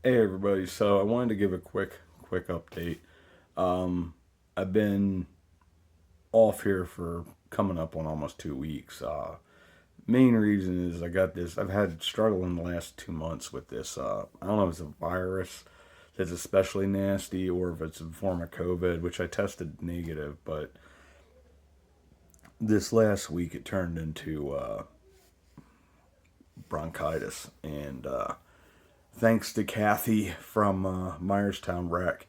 Hey everybody, so I wanted to give a quick update. I've been off here for coming up on almost 2 weeks. Main reason is I've had struggle in the last 2 months with this. I don't know if it's a virus that's especially nasty or if it's a form of COVID, which I tested negative, but this last week it turned into bronchitis. And thanks to Kathy from Myerstown Rec,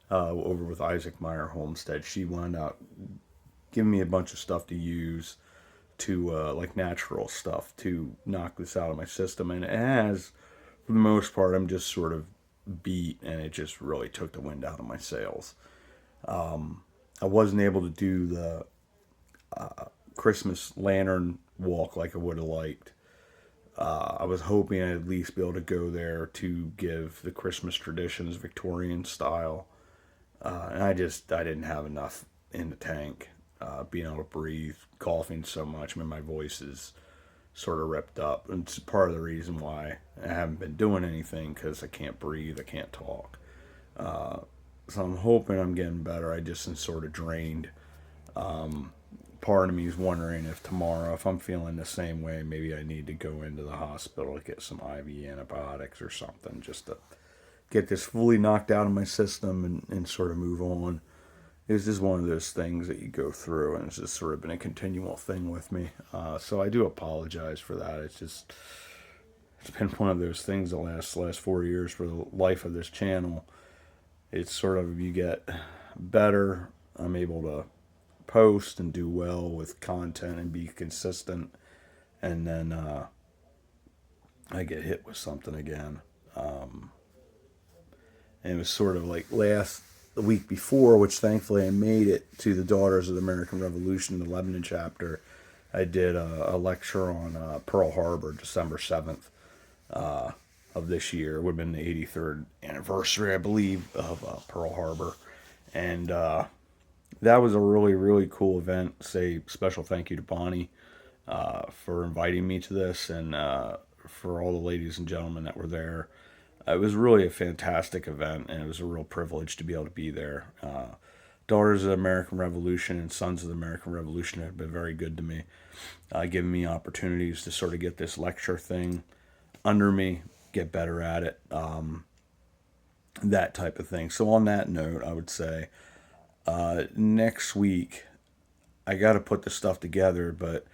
over with Isaac Meyer Homestead. She wound up giving me a bunch of stuff to use to like natural stuff to knock this out of my system, and it has, for the most part, I'm just sort of beat, and it just really took the wind out of my sails. I wasn't able to do the Christmas lantern walk like I would have liked. I was hoping I'd at least be able to go there to give the Christmas traditions Victorian style. And I didn't have enough in the tank. Being able to breathe, coughing so much, I mean, my voice is sort of ripped up. And it's part of the reason why I haven't been doing anything, because I can't breathe, I can't talk. So I'm hoping I'm getting better. I just am sort of drained. Part of me is wondering if tomorrow, if I'm feeling the same way, maybe I need to go into the hospital to get some IV antibiotics or something, just to get this fully knocked out of my system and sort of move on. It's just one of those things that you go through, and it's just sort of been a continual thing with me. So I do apologize for that. It's been one of those things the last 4 years for the life of this channel. It's sort of, you get better. I'm able to post and do well with content and be consistent, and then I get hit with something again. And it was sort of like the week before, which thankfully I made it to the Daughters of the American Revolution, the Lebanon chapter. I did a lecture on Pearl Harbor, December 7th of this year. It would have been the 83rd anniversary, I believe, of Pearl Harbor. And that was a really, really cool event. Say special thank you to Bonnie for inviting me to this, and for all the ladies and gentlemen that were there. It was really a fantastic event, and it was a real privilege to be able to be there. Daughters of the American Revolution and Sons of the American Revolution have been very good to me, giving me opportunities to sort of get this lecture thing under me, get better at it, that type of thing. So on that note, I would say next week I got to put this stuff together, but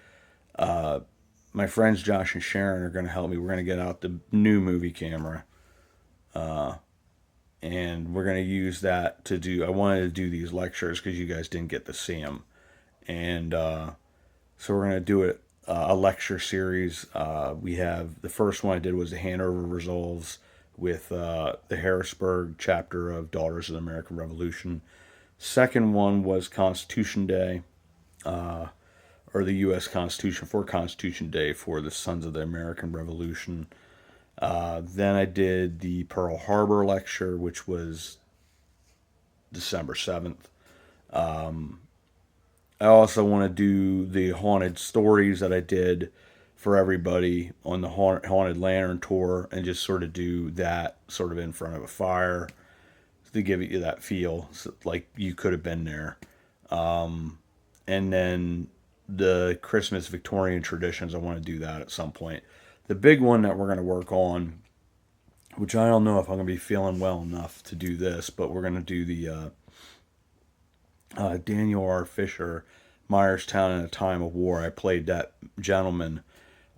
my friends Josh and Sharon are going to help me. We're going to get out the new movie camera. And we're going to use that to do, I wanted to do these lectures because you guys didn't get to see them. And so we're going to do it, a lecture series. We have, the first one I did was the Hanover Resolves with the Harrisburg chapter of Daughters of the American Revolution. Second one was Constitution Day, or the U.S. Constitution, for Constitution Day for the Sons of the American Revolution. Then I did the Pearl Harbor lecture, which was December 7th. I also want to do the haunted stories that I did for everybody on the Haunted Lantern Tour, and just sort of do that sort of in front of a fire to give you that feel, so, like you could have been there. And then the Christmas Victorian traditions, I want to do that at some point. The big one that we're going to work on, which I don't know if I'm going to be feeling well enough to do this, but we're going to do the Daniel R. Fisher, Myerstown in a Time of War. I played that gentleman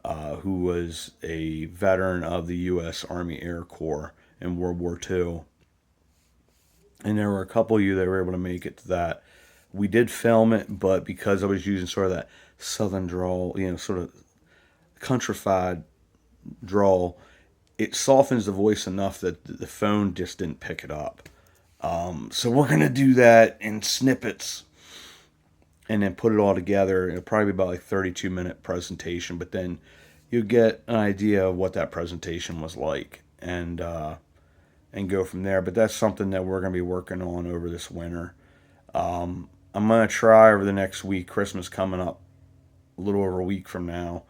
who was a veteran of the U.S. Army Air Corps in World War II. And there were a couple of you that were able to make it to that. We did film it, but because I was using sort of that southern drawl, sort of countrified drawl, it softens the voice enough that the phone just didn't pick it up. So we're going to do that in snippets and then put it all together. It'll probably be about like 32-minute presentation, but then you'll get an idea of what that presentation was like, and go from there. But that's something that we're going to be working on over this winter. I'm going to try over the next week, Christmas coming up a little over a week from now,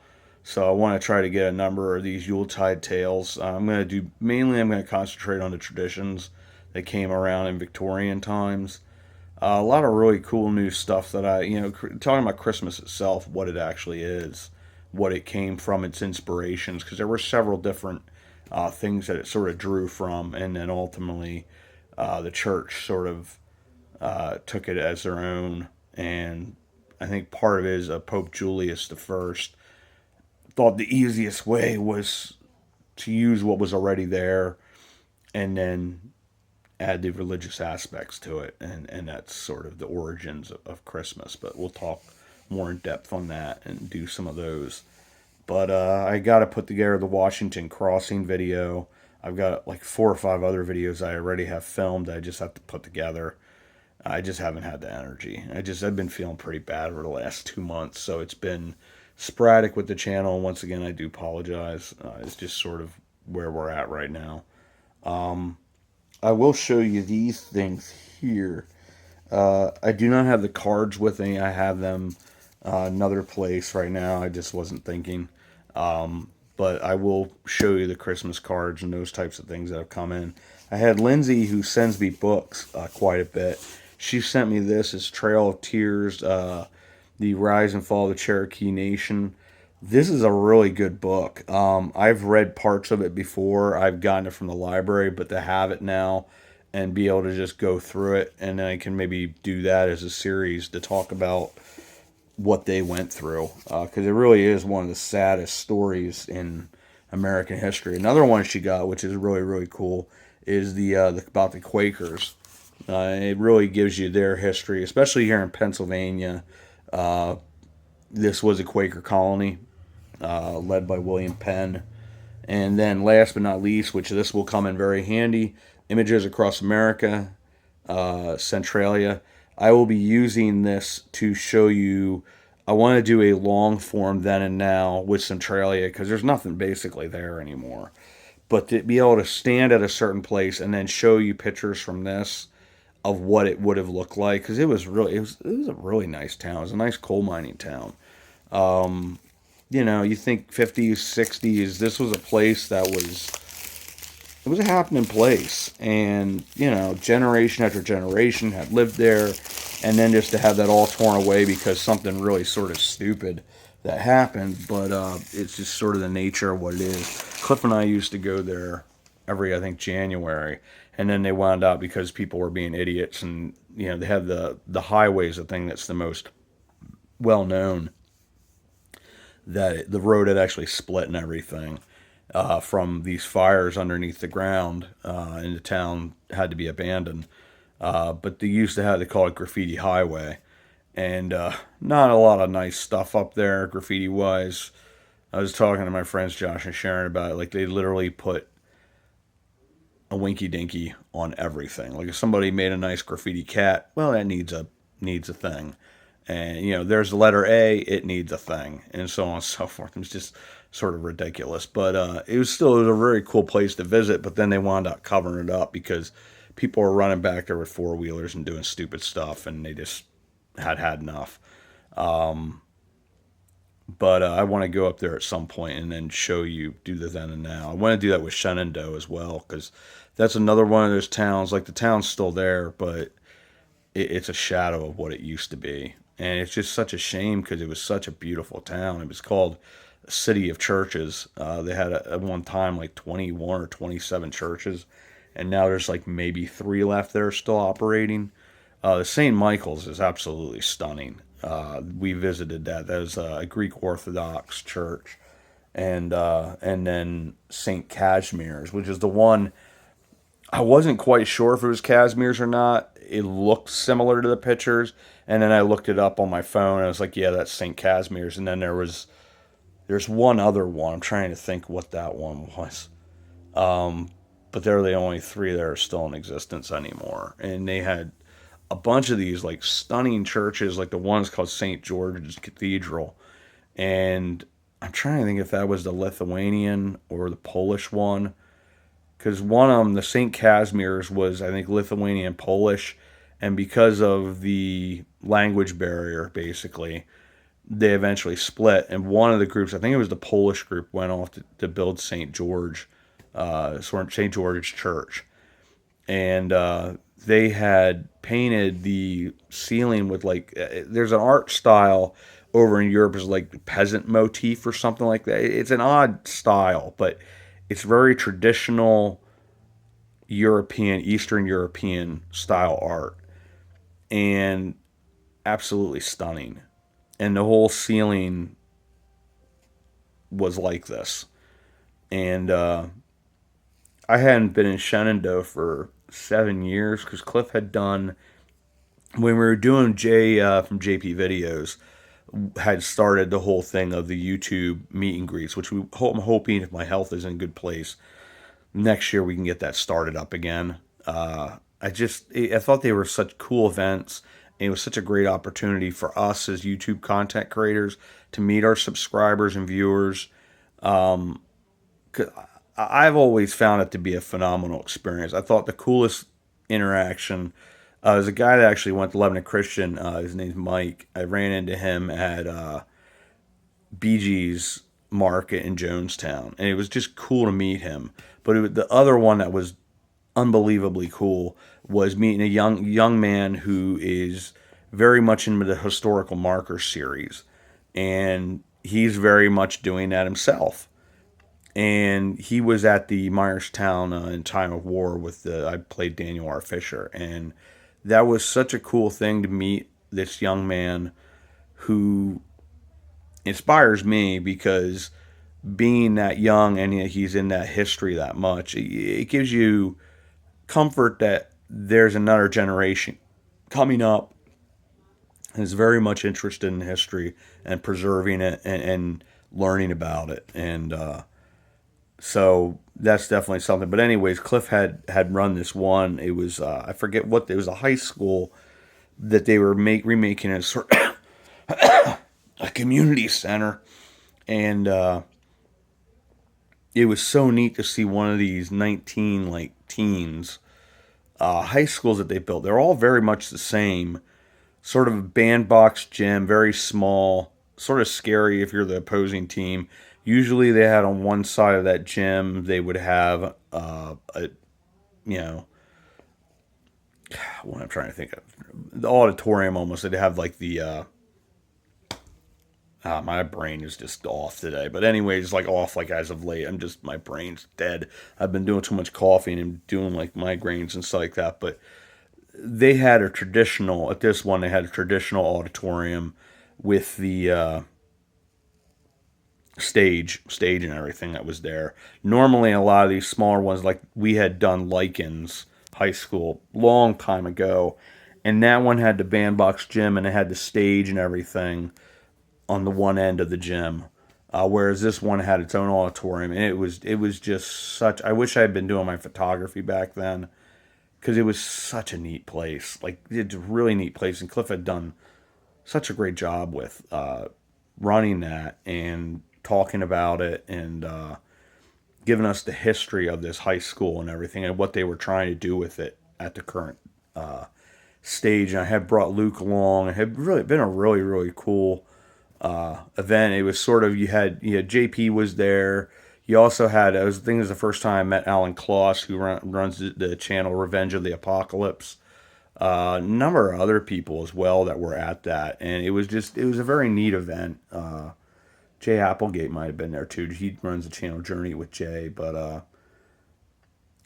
So I want to try to get a number of these Yuletide tales. I'm going to do mainly. I'm going to concentrate on the traditions that came around in Victorian times. A lot of really cool new stuff that talking about Christmas itself, what it actually is, what it came from, its inspirations, because there were several different things that it sort of drew from, and then ultimately the church sort of took it as their own. And I think part of it is Pope Julius I thought the easiest way was to use what was already there and then add the religious aspects to it. And that's sort of the origins of Christmas. But we'll talk more in depth on that and do some of those. But I got to put together the Washington Crossing video. I've got like 4 or 5 other videos I already have filmed. I just have to put together. I just haven't had the energy. I've been feeling pretty bad over the last 2 months, so it's been sporadic with the channel. Once again, I do apologize. It's just sort of where we're at right now. I will show you these things here. I do not have the cards with me. I have them another place right now. I just wasn't thinking. But I will show you the Christmas cards and those types of things that have come in. I had Lindsay, who sends me books quite a bit. She sent me this. It's Trail of Tears, The Rise and Fall of the Cherokee Nation. This is a really good book. I've read parts of it before. I've gotten it from the library, but to have it now and be able to just go through it, and then I can maybe do that as a series to talk about what they went through, because it really is one of the saddest stories in American history. Another one she got, which is really, really cool, is the about the Quakers. It really gives you their history, especially here in Pennsylvania. This was a Quaker colony led by William Penn. And then last but not least, which this will come in very handy, Images Across America, Centralia. I will be using this to show you. I want to do a long form then and now with Centralia, because there's nothing basically there anymore. But to be able to stand at a certain place and then show you pictures from this of what it would have looked like, because it was a really nice town. It was a nice coal mining town. You think 50s, 60s, this was a place that it was a happening place. And, generation after generation had lived there. And then just to have that all torn away because something really sort of stupid that happened. But it's just sort of the nature of what it is. Cliff and I used to go there every, I think, January. And then they wound up because people were being idiots. And, they have the highway is the thing that's the most well known. That the road had actually split and everything from these fires underneath the ground, and the town had to be abandoned. But they call it Graffiti Highway, and not a lot of nice stuff up there graffiti wise. I was talking to my friends Josh and Sharon about it. Like, they literally put a winky dinky on everything. Like, if somebody made a nice graffiti cat, well, that needs a thing. And, there's the letter A, it needs a thing, and so on and so forth. It was just sort of ridiculous. But it was a very cool place to visit, but then they wound up covering it up because people were running back there with four-wheelers and doing stupid stuff, and they just had enough. But I want to go up there at some point and then show you, do the then and now. I want to do that with Shenandoah as well, because that's another one of those towns. Like, the town's still there, but it's a shadow of what it used to be. And it's just such a shame because it was such a beautiful town. It was called a City of Churches. They had at one time like 21 or 27 churches, and now there's like maybe 3 left that are still operating. The St. Michael's is absolutely stunning. We visited that. That was a Greek Orthodox church. And then St. Casimir's, which is the one, I wasn't quite sure if it was Casimir's or not. It looked similar to the pictures. And then I looked it up on my phone, and I was like, yeah, that's St. Casimir's. And then there's one other one. I'm trying to think what that one was. But they're the only 3 that are still in existence anymore. And they had a bunch of these like stunning churches, like the one's called St. George's Cathedral. And I'm trying to think if that was the Lithuanian or the Polish one. Because one of them, the St. Casimir's, was, I think, Lithuanian Polish. And because of the language barrier, basically, they eventually split, and one of the groups, I think it was the Polish group, went off to build St. George, St. George's Church, and they had painted the ceiling with like there's an art style over in Europe is like peasant motif or something like that. It's an odd style, but it's very traditional European, Eastern European style art, and absolutely stunning. And the whole ceiling was like this. And I hadn't been in Shenandoah for 7 years because Cliff had done, when we were doing Jay from JP Videos, had started the whole thing of the YouTube meet and greets, which I'm hoping, if my health is in good place, next year we can get that started up again. I thought they were such cool events, and it was such a great opportunity for us as YouTube content creators to meet our subscribers and viewers. 'Cause I've always found it to be a phenomenal experience. I thought the coolest interaction was a guy that actually went to Lebanon Christian. His name's Mike. I ran into him at BG's Market in Jonestown, and it was just cool to meet him. But the other one that was unbelievably cool was meeting a young man who is very much into the historical marker series, and he's very much doing that himself. And he was at the Myerstown in time of war with I played Daniel R. Fisher, and that was such a cool thing to meet this young man who inspires me, because being that young and he's in that history that much, it gives you comfort that there's another generation coming up and is very much interested in history and preserving it and learning about it. And so that's definitely something. But anyways, Cliff had run this one. It was I forget what it was, a high school that they were remaking a sort of a community center, and it was so neat to see one of these 19 like teens high schools that they built. They're all very much the same, sort of a bandbox gym, very small, sort of scary if you're the opposing team. Usually they had on one side of that gym, they would have you know, what I'm trying to think of, the auditorium almost. They'd have like the my brain is just off today. But anyways, like off like as of late. My brain's dead. I've been doing too much coffee and doing like migraines and stuff like that. But they had a traditional, at this one, they had a traditional auditorium with the stage and everything that was there. Normally a lot of these smaller ones, like we had done Likens High School long time ago, and that one had the bandbox gym and it had the stage and everything on the one end of the gym, whereas this one had its own auditorium, and it was just such. I wish I had been doing my photography back then, because it was such a neat place. Like, it's a really neat place, and Cliff had done such a great job with running that and talking about it, and giving us the history of this high school and everything, and what they were trying to do with it at the current stage. And I had brought Luke along. It had really been a really, really cool event. It was sort of, you had JP was there. You also had, I think it was the first time I met Alan Kloss, who runs the channel Revenge of the Apocalypse. A number of other people as well that were at that, and it was a very neat event. Jay Applegate might have been there too. He runs the channel Journey with Jay, but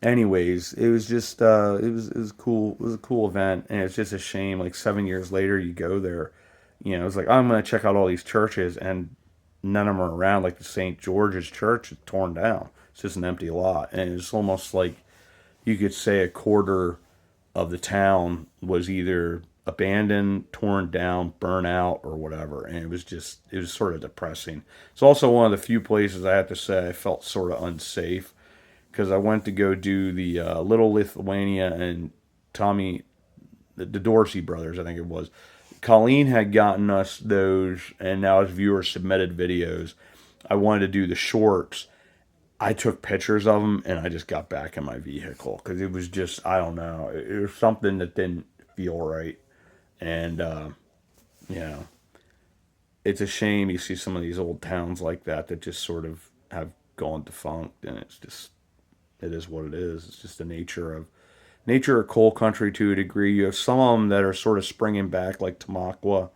anyways, it was just it was cool. It was a cool event, and it's just a shame. Like 7 years later, you go there. It's like, I'm gonna check out all these churches, and none of them are around. Like the St. George's Church is torn down. It's just an empty lot, and it's almost like you could say a quarter of the town was either abandoned, torn down, burnt out, or whatever. And it was sort of depressing. It's also one of the few places I have to say I felt sort of unsafe, because I went to go do the Little Lithuania, and Tommy, the Dorsey brothers, I think it was. Colleen had gotten us those, and now as viewers submitted videos, I wanted to do the shorts. I took pictures of them, and I just got back in my vehicle, because it was just, I don't know, it was something that didn't feel right. And it's a shame you see some of these old towns like that just sort of have gone defunct, and it's just, it is what it is. It's just the nature of coal country to a degree. You have some of them that are sort of springing back, like Tamaqua,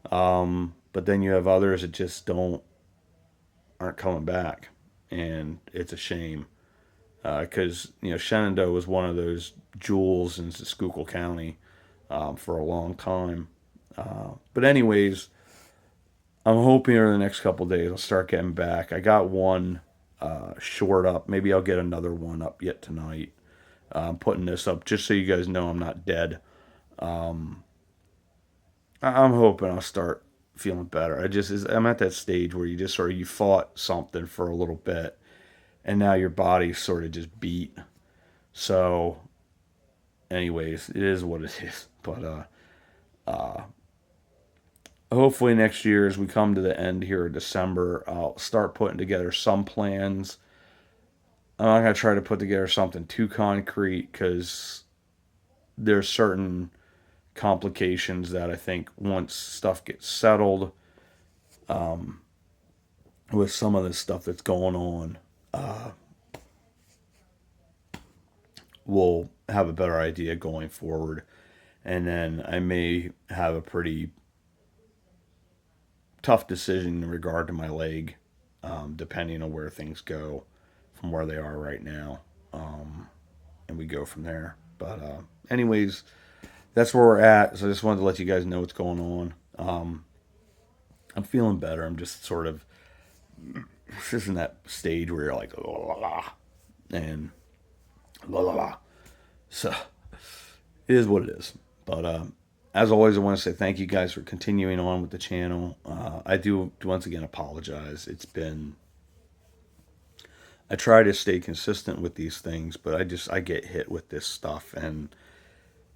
but then you have others that just aren't coming back, and it's a shame because Shenandoah was one of those jewels in Schuylkill County for a long time. But anyways, I'm hoping over the next couple of days I'll start getting back. I got one short up. Maybe I'll get another one up yet tonight. I'm putting this up just so you guys know I'm not dead. I'm hoping I'll start feeling better. I'm at that stage where you just sort of, you fought something for a little bit, and now your body's sort of just beat. So, anyways, it is what it is. But hopefully next year, as we come to the end here of December, I'll start putting together some plans. I'm not going to try to put together something too concrete because there's certain complications that I think once stuff gets settled with some of this stuff that's going on, we'll have a better idea going forward. And then I may have a pretty tough decision in regard to my leg, depending on where things go from where they are right now. And we go from there. But anyways, that's where we're at. So I just wanted to let you guys know what's going on. I'm feeling better. I'm just sort of just in that stage where you're like, la, la, la, and la, la, la. So it is what it is. But as always, I want to say thank you guys for continuing on with the channel. I do once again apologize. I try to stay consistent with these things, but I get hit with this stuff, and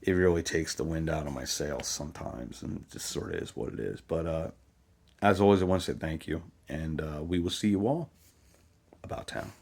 it really takes the wind out of my sails sometimes, and it just sort of is what it is. But as always, I want to say thank you, and we will see you all about town.